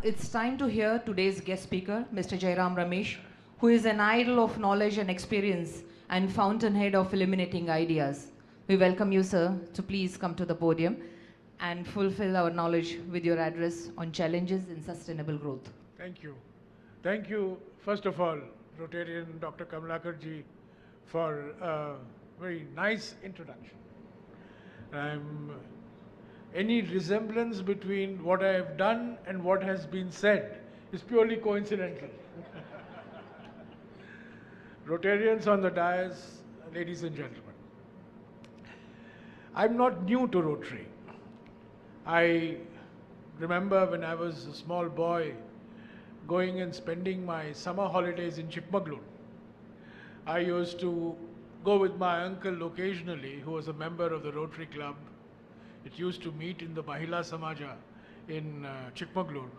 it's time to hear today's guest speaker, Mr. Jairam Ramesh, who is an idol of knowledge and experience and fountainhead of illuminating ideas. We welcome you, sir, to please come to the podium and fulfill our knowledge with your address on challenges in sustainable growth. Thank you. Thank you, first of all, Rotarian Dr. Kamlakar ji, for a very nice introduction. Any resemblance between what I have done and what has been said is purely coincidental. Rotarians on the dais, ladies and gentlemen. I'm not new to Rotary. I remember when I was a small boy going and spending my summer holidays in Chikmagalur. I used to go with my uncle occasionally, who was a member of the Rotary Club. It used to meet in the Mahila Samaja in Chikmagalur.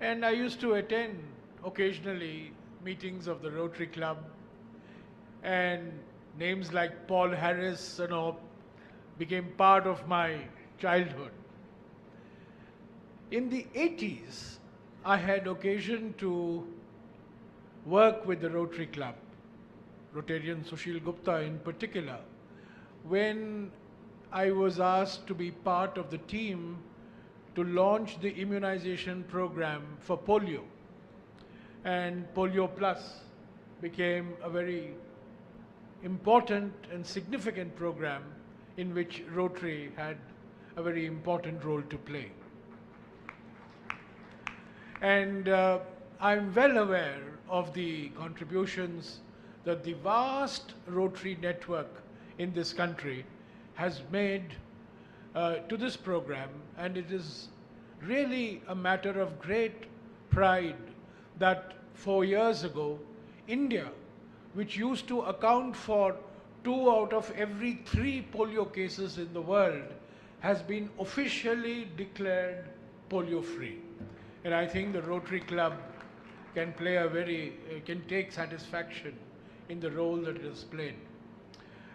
And I used to attend occasionally meetings of the Rotary Club. And names like Paul Harris and all became part of my childhood. In the 80s, I had occasion to work with the Rotary Club, Rotarian Sushil Gupta in particular, when I was asked to be part of the team to launch the immunization program for polio. And Polio Plus became a very important and significant program in which Rotary had a very important role to play. And I'm well aware of the contributions that the vast Rotary network in this country has made to this program, and it is really a matter of great pride that 4 years ago, India, which used to account for 2 out of every 3 polio cases in the world, has been officially declared polio-free. And I think the Rotary Club can take satisfaction in the role that it has played.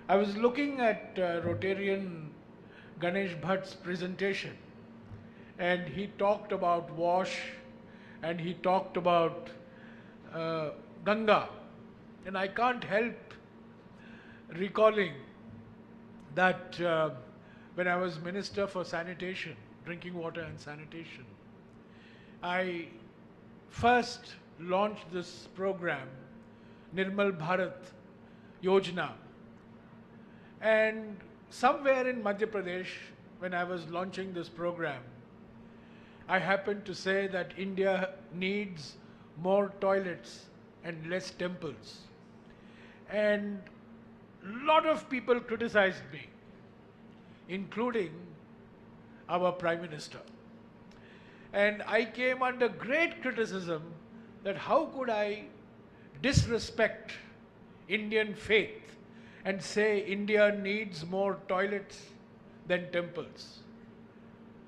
I was looking at Rotarian Ganesh Bhatt's presentation, and he talked about wash, and he talked about Ganga. And I can't help recalling that when I was Minister for Sanitation, Drinking Water and Sanitation, I first launched this program, Nirmal Bharat Yojana. And somewhere in Madhya Pradesh, when I was launching this program, I happened to say that India needs more toilets and less temples. And a lot of people criticized me, including our Prime Minister. And I came under great criticism that how could I disrespect Indian faith and say India needs more toilets than temples.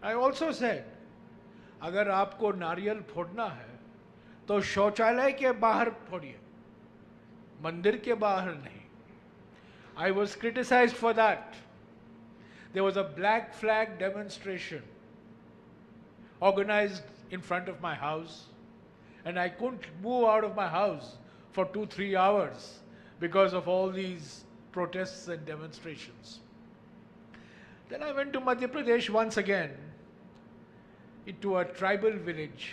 I also said, अगर आपको नारियल फोड़ना है तो शौचालय के बाहर फोड़िए, मंदिर के बाहर नहीं. I was criticized for that. There was a black flag demonstration organized in front of my house, and I couldn't move out of my house for 2-3 hours because of all these protests and demonstrations. Then I went to Madhya Pradesh once again, into a tribal village,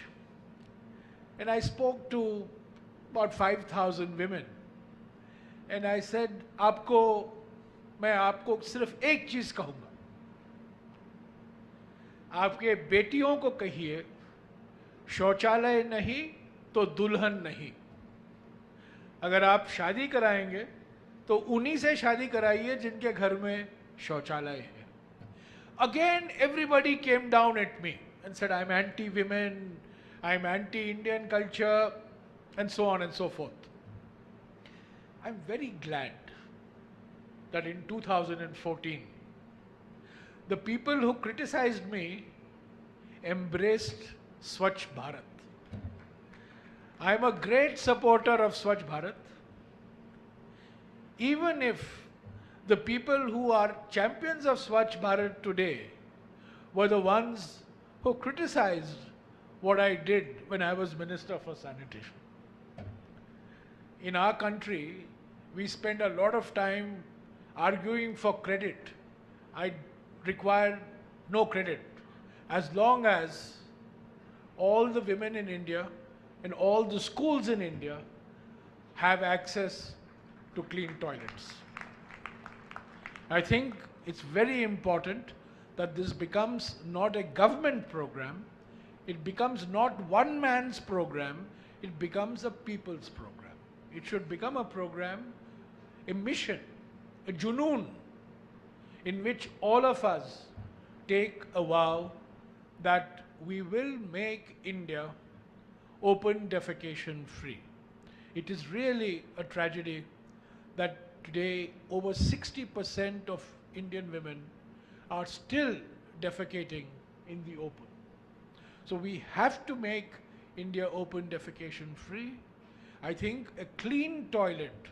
and I spoke to about 5,000 women, and I said, मैं आपको सिर्फ एक चीज कहूंगा, आपके बेटियों को कहिए शौचालय नहीं तो दुल्हन नहीं. अगर आप शादी कराएंगे तो उन्हीं से शादी कराइए जिनके घर में शौचालय है. Again, everybody came down at me and said, I'm anti-women, I'm anti-Indian culture, and so on and so forth. I'm very glad that in 2014, the people who criticized me embraced Swachh Bharat. I am a great supporter of Swachh Bharat. Even if the people who are champions of Swachh Bharat today were the ones who criticized what I did when I was Minister for Sanitation. In our country, we spend a lot of time arguing for credit. I require no credit as long as all the women in India and all the schools in India have access to clean toilets. I think it's very important that this becomes not a government program, it becomes not one man's program, it becomes a people's program. It should become a program, a mission, a junoon, in which all of us take a vow that we will make India open defecation free. It is really a tragedy that today over 60% of Indian women are still defecating in the open. So we have to make India open defecation free. I think a clean toilet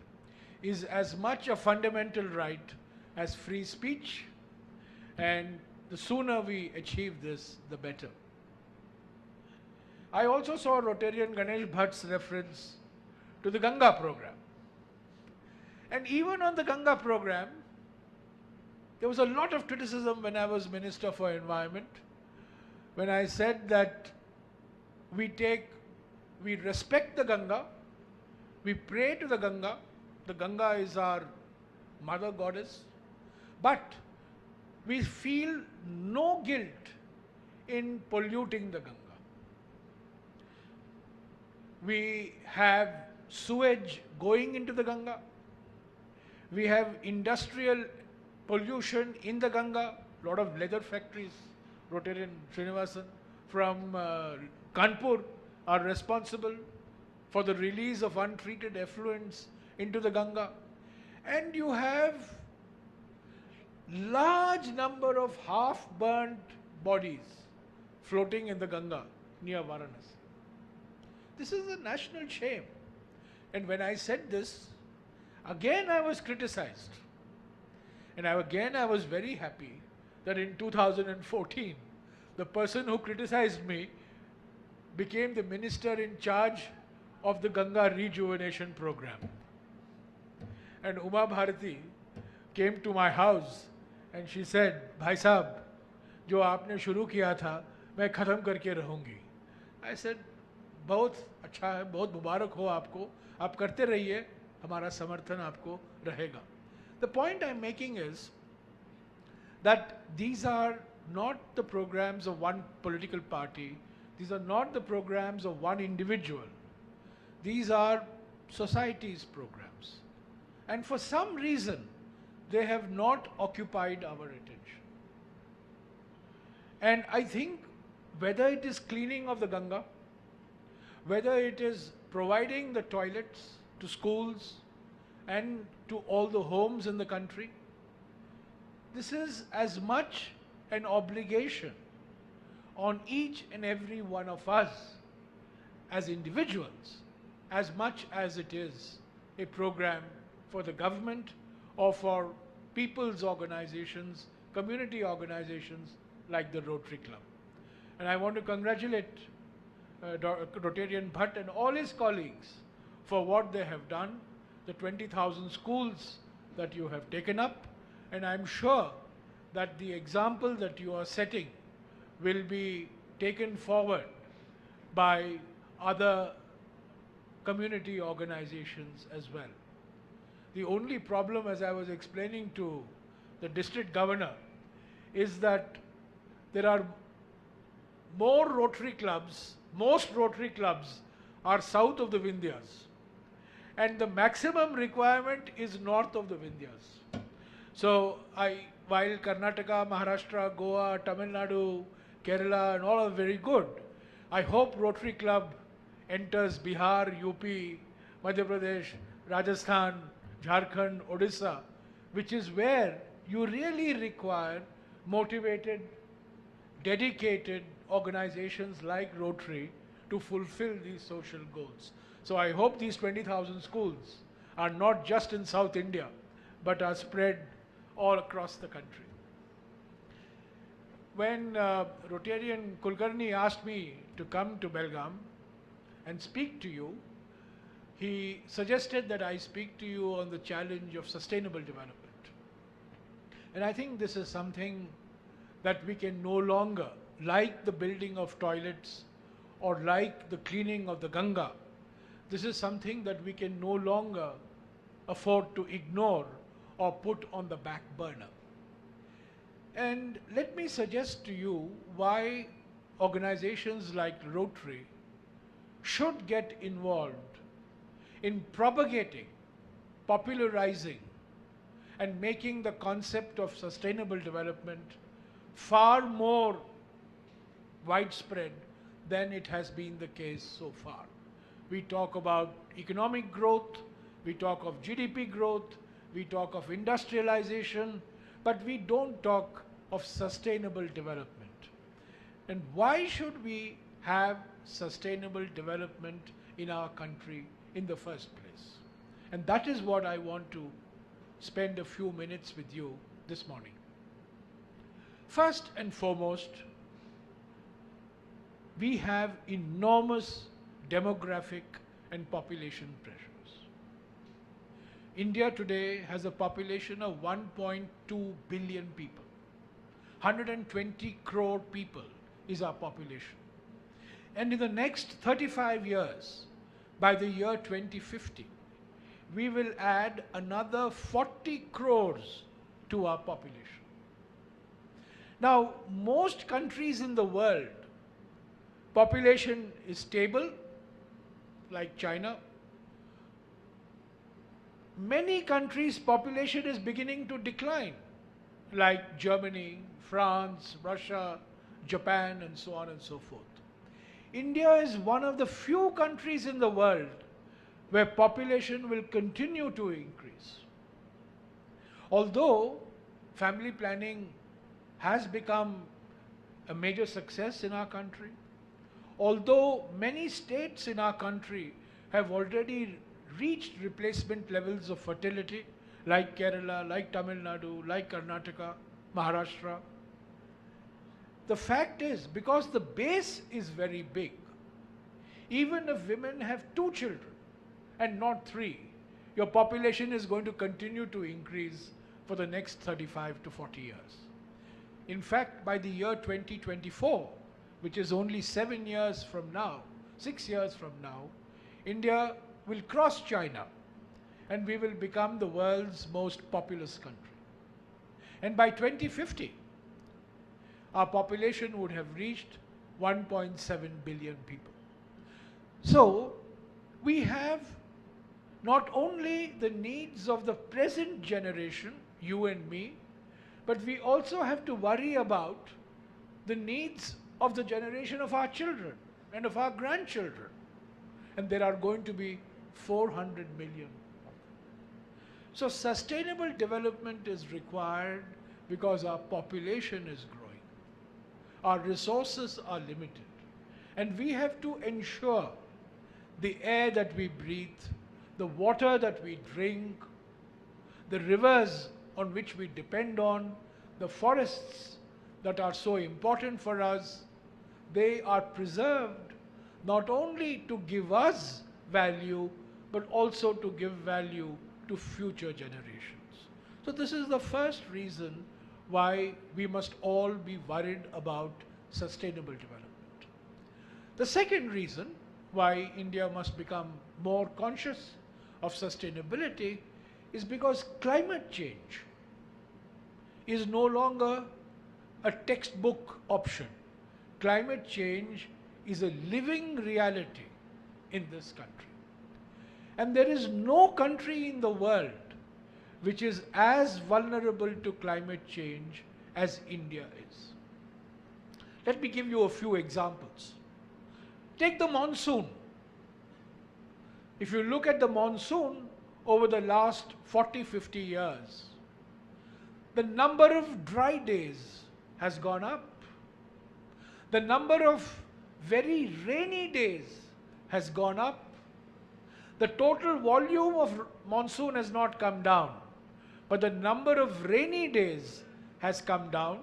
is as much a fundamental right as free speech, and the sooner we achieve this, the better. I also saw Rotarian Ganesh Bhatt's reference to the Ganga program. And even on the Ganga program, there was a lot of criticism when I was Minister for Environment, when I said that we respect the Ganga, we pray to the Ganga is our mother goddess, but we feel no guilt in polluting the Ganga. We have sewage going into the Ganga. We have industrial pollution in the Ganga, a lot of leather factories. Rotarian Srinivasan from Kanpur are responsible for the release of untreated effluents into the Ganga. And you have large number of half-burnt bodies floating in the Ganga near Varanasi. This is a national shame. And when I said this, again I was criticized. And again I was very happy that in 2014, the person who criticized me became the minister in charge of the Ganga Rejuvenation Program. And Uma Bharati came to my house and she said, Bhai Sahab, jo aapne shuru kiya tha, main khatam karke rahungi. I said, बहुत अच्छा है, बहुत मुबारक हो आपको, आप करते रहिए, हमारा समर्थन आपको रहेगा. The point I'm making is that these are not the programs of one political party, these are not the programs of one individual, these are society's programs. And for some reason, they have not occupied our attention. And I think whether it is cleaning of the Ganga, whether it is providing the toilets to schools and to all the homes in the country, this is as much an obligation on each and every one of us as individuals, as much as it is a program for the government or for people's organizations, community organizations like the Rotary Club. And I want to congratulate Rotarian Bhatt and all his colleagues for what they have done, the 20,000 schools that you have taken up, and I'm sure that the example that you are setting will be taken forward by other community organizations as well. The only problem, as I was explaining to the district governor, is that there are more Rotary clubs, most Rotary clubs are south of the Vindhyas, and the maximum requirement is north of the Vindhyas. So while Karnataka, Maharashtra, Goa, Tamil Nadu, Kerala and all are very good, I hope Rotary Club enters Bihar, UP, Madhya Pradesh, Rajasthan, Jharkhand, Odisha, which is where you really require motivated, dedicated organizations like Rotary to fulfill these social goals. So I hope these 20,000 schools are not just in South India, but are spread all across the country. when Rotarian Kulkarni asked me to come to Belgaum and speak to you, he suggested that I speak to you on the challenge of sustainable development. And I think this is something that we can no longer, like the building of toilets or like the cleaning of the Ganga, this is something that we can no longer afford to ignore or put on the back burner. And let me suggest to you why organizations like Rotary should get involved in propagating, popularizing, and making the concept of sustainable development far more widespread than it has been the case so far. We talk about economic growth, we talk of GDP growth, we talk of industrialization, but we don't talk of sustainable development. And why should we have sustainable development in our country in the first place? And that is what I want to spend a few minutes with you this morning. First and foremost, we have enormous demographic and population pressures. India today has a population of 1.2 billion people. 120 crore people is our population. And in the next 35 years, by the year 2050, we will add another 40 crores to our population. Now, most countries in the world, population is stable, like China. Many countries' population is beginning to decline, like Germany, France, Russia, Japan, and so on and so forth. India is one of the few countries in the world where population will continue to increase. Although family planning has become a major success in our country, although many states in our country have already reached replacement levels of fertility, like Kerala, like Tamil Nadu, like Karnataka, Maharashtra, the fact is, because the base is very big, even if women have 2 children and not 3, your population is going to continue to increase for the next 35 to 40 years. In fact, by the year 2024, which is only 7 years from now, 6 years from now, India will cross China and we will become the world's most populous country. And by 2050, our population would have reached 1.7 billion people. So, we have not only the needs of the present generation, you and me, but we also have to worry about the needs of the generation of our children and of our grandchildren. And there are going to be 400 million. So sustainable development is required because our population is growing. Our resources are limited. And we have to ensure the air that we breathe, the water that we drink, the rivers on which we depend on, the forests that are so important for us, they are preserved not only to give us value, but also to give value to future generations. So this is the first reason why we must all be worried about sustainable development. The second reason why India must become more conscious of sustainability is because climate change is no longer a textbook option. Climate change is a living reality in this country. And there is no country in the world which is as vulnerable to climate change as India is. Let me give you a few examples. Take the monsoon. If you look at the monsoon over the last 40, 50 years, the number of dry days has gone up. The number of very rainy days has gone up. The total volume of monsoon has not come down, but the number of rainy days has come down.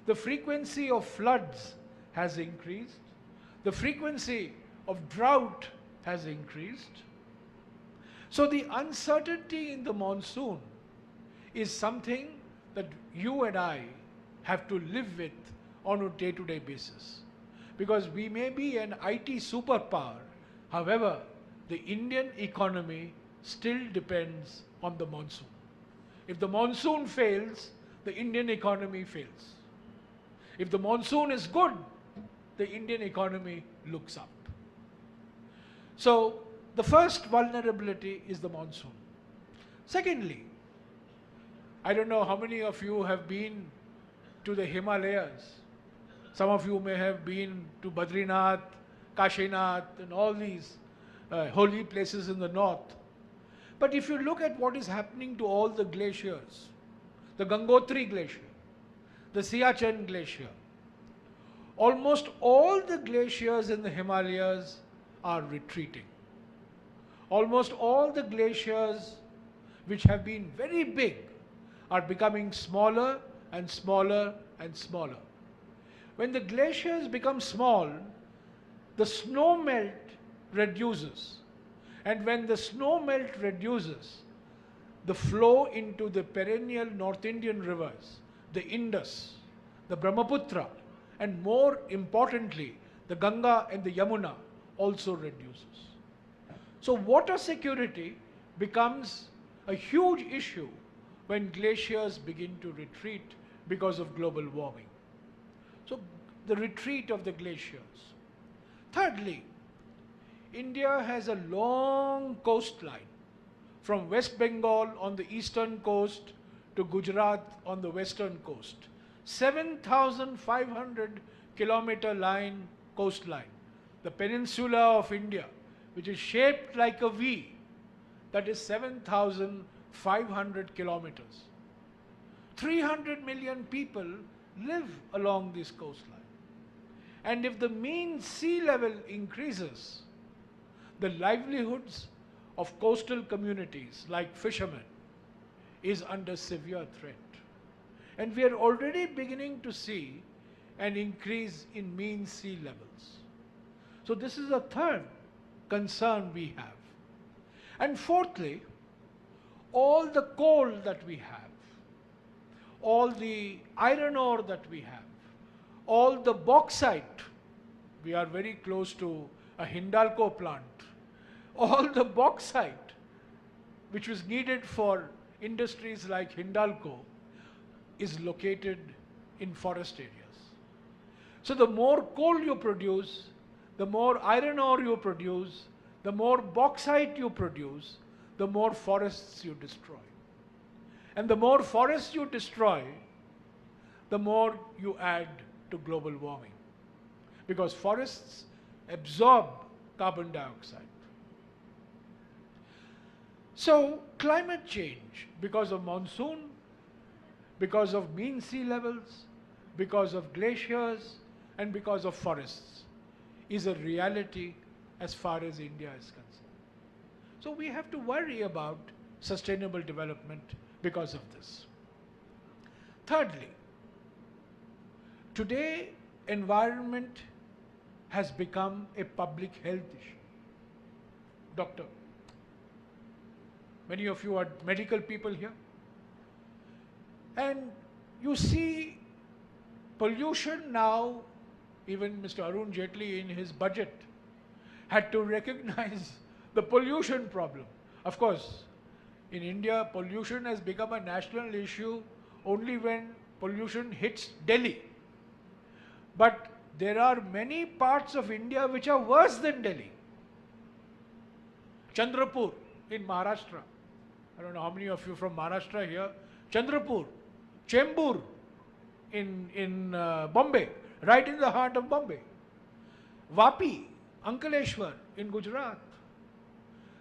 The frequency of floods has increased. The frequency of drought has increased. So the uncertainty in the monsoon is something that you and I have to live with on a day-to-day basis. Because we may be an IT superpower, however, the Indian economy still depends on the monsoon. If the monsoon fails, the Indian economy fails. If the monsoon is good, the Indian economy looks up. So, the first vulnerability is the monsoon. Secondly, I don't know how many of you have been to the Himalayas. Some of you may have been to Badrinath, Kashinath, and all these holy places in the north. But if you look at what is happening to all the glaciers, the Gangotri Glacier, the Siachen Glacier, almost all the glaciers in the Himalayas are retreating. Almost all the glaciers which have been very big are becoming smaller and smaller and smaller. When the glaciers become small, the snow melt reduces. And when the snow melt reduces, the flow into the perennial North Indian rivers, the Indus, the Brahmaputra, and more importantly, the Ganga and the Yamuna also reduces. So water security becomes a huge issue when glaciers begin to retreat because of global warming. So the retreat of the glaciers. Thirdly, India has a long coastline from West Bengal on the eastern coast to Gujarat on the western coast. 7,500 kilometer line coastline. The peninsula of India, which is shaped like a V, that is 7,500 kilometers. 300 million people live along this coastline. And if the mean sea level increases, the livelihoods of coastal communities like fishermen is under severe threat. And we are already beginning to see an increase in mean sea levels. So this is a third concern we have. And fourthly, all the coal that we have, all the iron ore that we have, all the bauxite, we are very close to a Hindalco plant, all the bauxite which was needed for industries like Hindalco is located in forest areas. So the more coal you produce, the more iron ore you produce, the more bauxite you produce, the more forests you destroy. And the more forests you destroy, the more you add to global warming. Because forests absorb carbon dioxide. So climate change, because of monsoon, because of mean sea levels, because of glaciers, and because of forests, is a reality as far as India is concerned. So we have to worry about sustainable development because of this. Thirdly, today environment has become a public health issue. Doctor, many of you are medical people here, and you see pollution now. Even Mr. Arun Jaitley in his budget had to recognize the pollution problem. Of course, in India, pollution has become a national issue only when pollution hits Delhi. But there are many parts of India which are worse than Delhi. Chandrapur in Maharashtra. I don't know how many of you from Maharashtra here. Chandrapur, Chembur in Bombay. Right in the heart of Bombay. Vapi, Ankleshwar in Gujarat.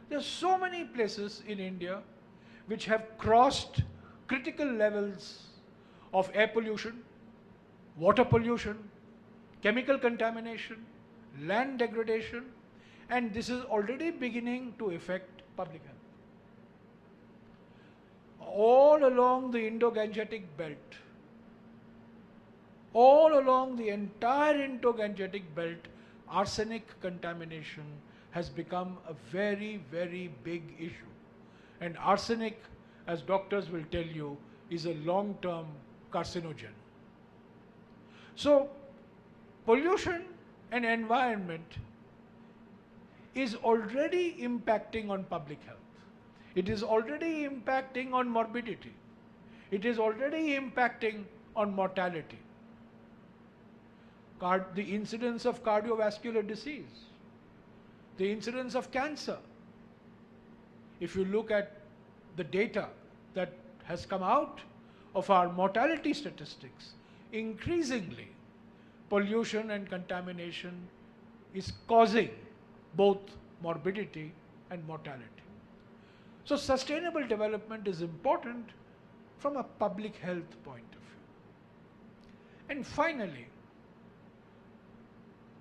There are so many places in India which have crossed critical levels of air pollution, water pollution, chemical contamination, land degradation, and this is already beginning to affect public health. All along the Indo-Gangetic belt, All along the entire Indo-Gangetic belt, arsenic contamination has become a very, very big issue. And arsenic, as doctors will tell you, is a long-term carcinogen. So, pollution and environment is already impacting on public health. It is already impacting on morbidity. It is already impacting on mortality. The incidence of cardiovascular disease, the incidence of cancer. If you look at the data that has come out of our mortality statistics, increasingly pollution and contamination is causing both morbidity and mortality. So sustainable development is important from a public health point of view. And finally,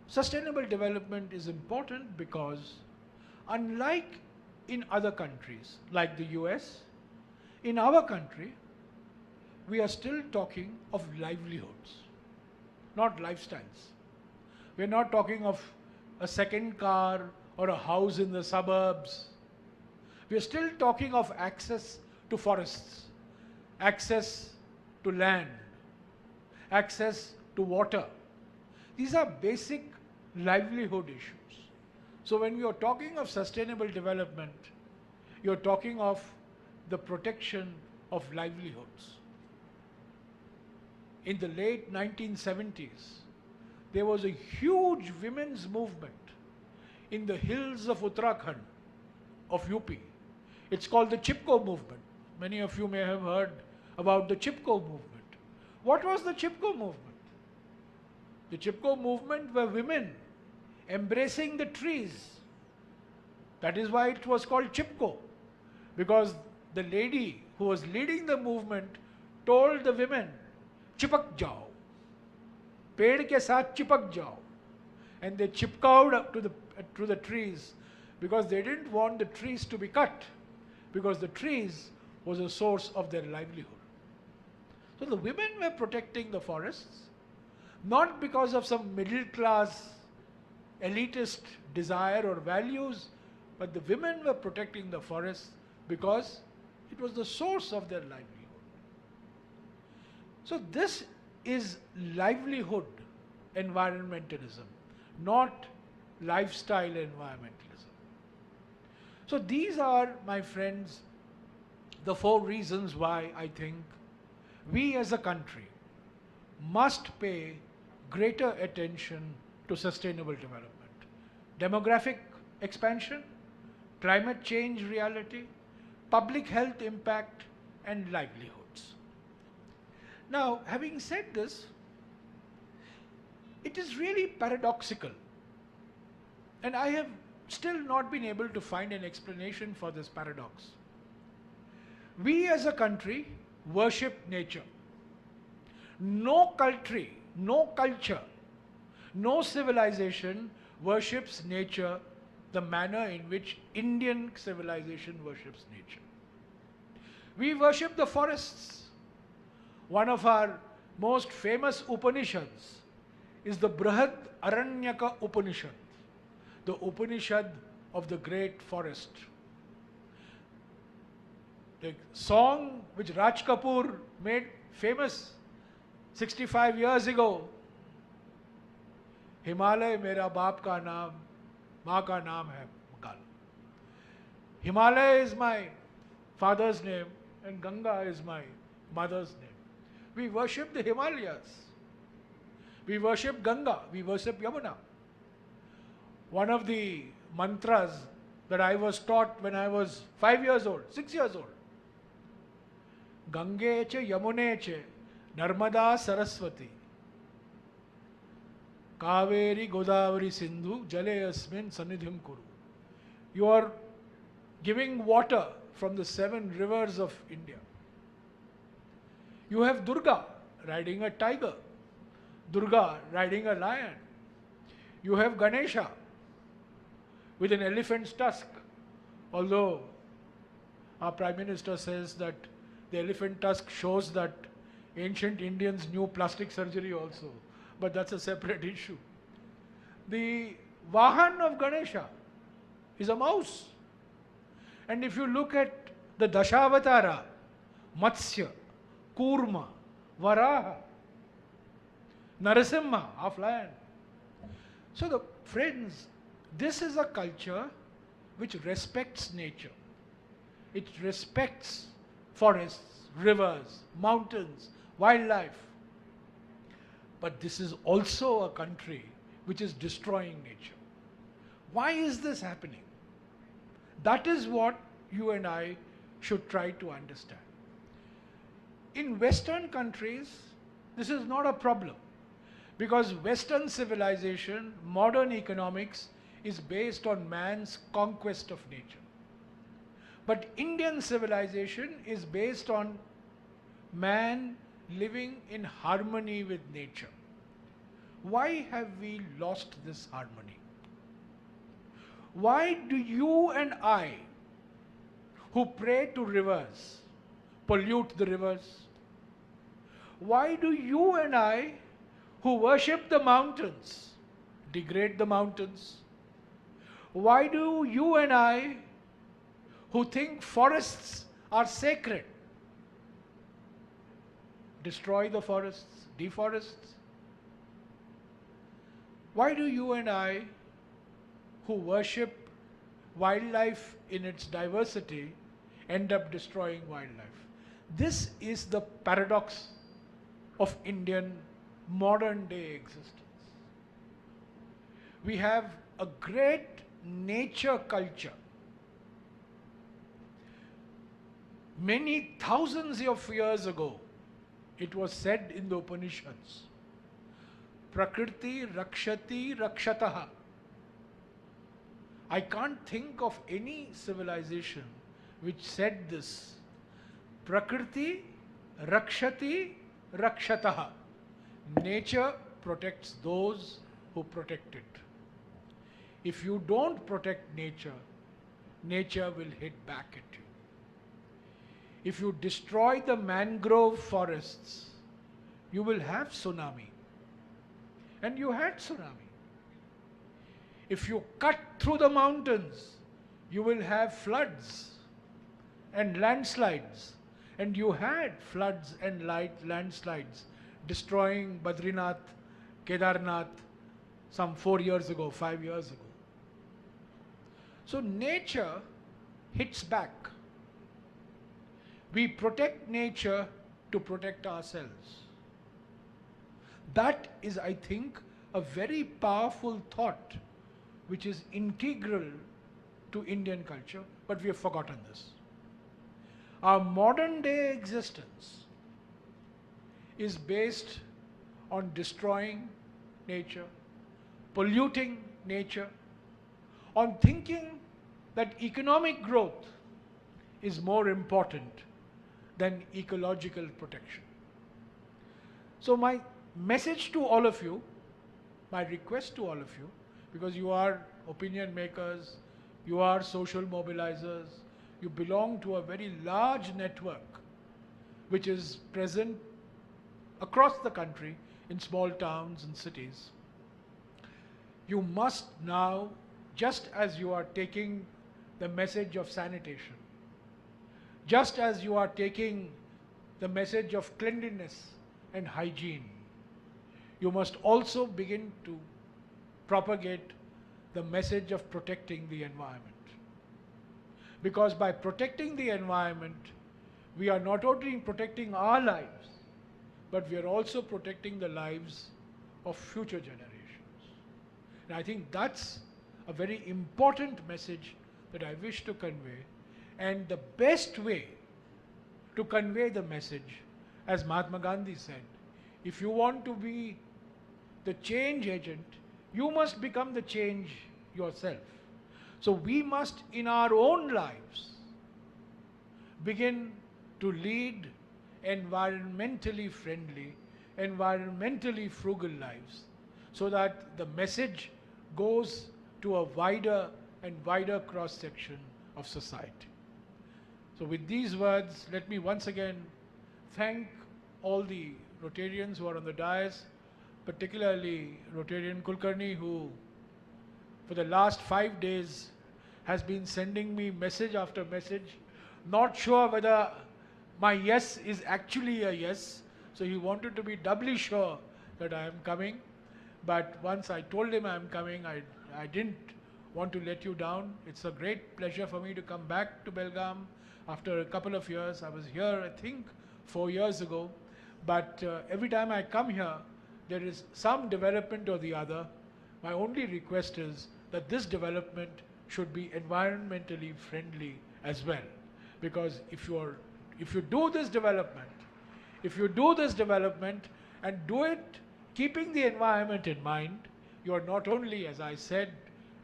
sustainable development is important because unlike in other countries like the US, in our country, we are still talking of livelihoods, not lifestyles. We're not talking of a second car or a house in the suburbs. We're still talking of access to forests, access to land, access to water. These are basic livelihood issues. So when you're talking of sustainable development, you're talking of the protection of livelihoods. In the late 1970s, there was a huge women's movement in the hills of Uttarakhand, of UP. It's called the Chipko movement. Many of you may have heard about the Chipko movement. What was the Chipko movement? The Chipko movement were women embracing the trees. That is why it was called Chipko, because the lady who was leading the movement told the women, "Chipak jao, पेड़ के साथ चिपक जाओ," and they chipkowed up to the trees because they didn't want the trees to be cut, because the trees was a source of their livelihood. So the women were protecting the forests, not because of some middle class elitist desire or values, but the women were protecting the forests because it was the source of their livelihood. So this is livelihood environmentalism, not lifestyle environmentalism. So these are, my friends, the 4 reasons why I think we as a country must pay greater attention to sustainable development. Demographic expansion, climate change reality, public health impact, and livelihoods. Now, having said this, it is really paradoxical, and I have still not been able to find an explanation for this paradox. We as a country worship nature. No country, no culture, no civilization worships nature the manner in which Indian civilization worships nature. We worship the forests. One of our most famous Upanishads is the Brihad Aranyaka Upanishad, the Upanishad of the great forest. The song which Raj Kapoor made famous 65 years ago, Himalaya mera baap ka naam, maa ka naam hai Gal. Himalaya is my father's name and Ganga is my mother's name. We worship the Himalayas. We worship Ganga. We worship Yamuna. One of the mantras that I was taught when I was 5 years old, 6 years old. Gange che Yamune che Narmada Saraswati Kaveri Godavari Sindhu Jale Asmin Sannidhim Kuru. You are giving water from the 7 rivers of India. You have Durga riding a tiger, Durga riding a lion. You have Ganesha with an elephant's tusk, although our Prime Minister says that the elephant tusk shows that Ancient Indians knew plastic surgery also, but that's a separate issue. The Vahan of Ganesha is a mouse. And if you look at the Dashavatara, Matsya, Kurma, Varaha, Narasimha, half lion. So the friends, this is a culture which respects nature. It respects forests, rivers, mountains, wildlife. But this is also a country which is destroying nature. Why is this happening? That is what you and I should try to understand. In Western countries, this is not a problem because Western civilization, modern economics is based on man's conquest of nature. But Indian civilization is based on man living in harmony with nature. Why have we lost this harmony? Why do you and I, who pray to rivers, pollute the rivers? Why do you and I, who worship the mountains, degrade the mountains? Why do you and I, who think forests are sacred, destroy the forests, deforest? Why do you and I, who worship wildlife in its diversity, end up destroying wildlife? This is the paradox of Indian modern day existence. We have a great nature culture. Many thousands of years ago, it was said in the Upanishads, Prakriti Rakshati Rakshataha. I can't think of any civilization which said this. Prakriti Rakshati Rakshataha. Nature protects those who protect it. If you don't protect nature, nature will hit back at you. If you destroy the mangrove forests, you will have tsunami. And you had tsunami. If you cut through the mountains, you will have floods and landslides. And you had floods and landslides destroying Badrinath, Kedarnath some 4 years ago, 5 years ago. So nature hits back. We protect nature to protect ourselves. That is, I think, a very powerful thought which is integral to Indian culture, but we have forgotten this. Our modern day existence is based on destroying nature, polluting nature, on thinking that economic growth is more important than ecological protection. So my message to all of you, my request to all of you, because you are opinion makers, you are social mobilizers, you belong to a very large network which is present across the country in small towns and cities. You must now, just as you are taking the message of sanitation, just as you are taking the message of cleanliness and hygiene, you must also begin to propagate the message of protecting the environment. Because by protecting the environment, we are not only protecting our lives, but we are also protecting the lives of future generations. And I think that's a very important message that I wish to convey. And the best way to convey the message, as Mahatma Gandhi said, if you want to be the change agent, you must become the change yourself. So we must, in our own lives, begin to lead environmentally friendly, environmentally frugal lives, so that the message goes to a wider and wider cross-section of society. So with these words, let me once again thank all the Rotarians who are on the dais, particularly Rotarian Kulkarni, who for the last 5 days has been sending me message after message, not sure whether my yes is actually a yes. So he wanted to be doubly sure that I am coming. But once I told him I am coming, I didn't want to let you down. It's a great pleasure for me to come back to Belgaum after a couple of years. I was here, I think, 4 years ago. But every time I come here, there is some development or the other. My only request is that this development should be environmentally friendly as well. Because if you do this development and do it keeping the environment in mind, you are not only, as I said,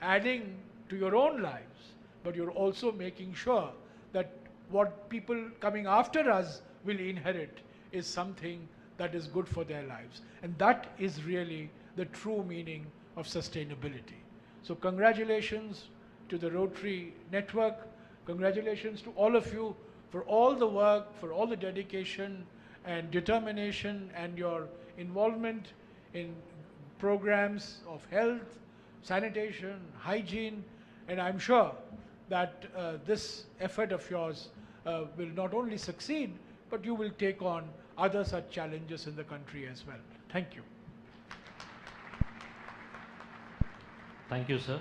adding to your own lives, but you're also making sure that what people coming after us will inherit is something that is good for their lives. And that is really the true meaning of sustainability. So congratulations to the Rotary Network. Congratulations to all of you for all the work, for all the dedication and determination and your involvement in programs of health, sanitation, hygiene, and I'm sure that this effort of yours will not only succeed, but you will take on other such challenges in the country as well. Thank you. Thank you, sir.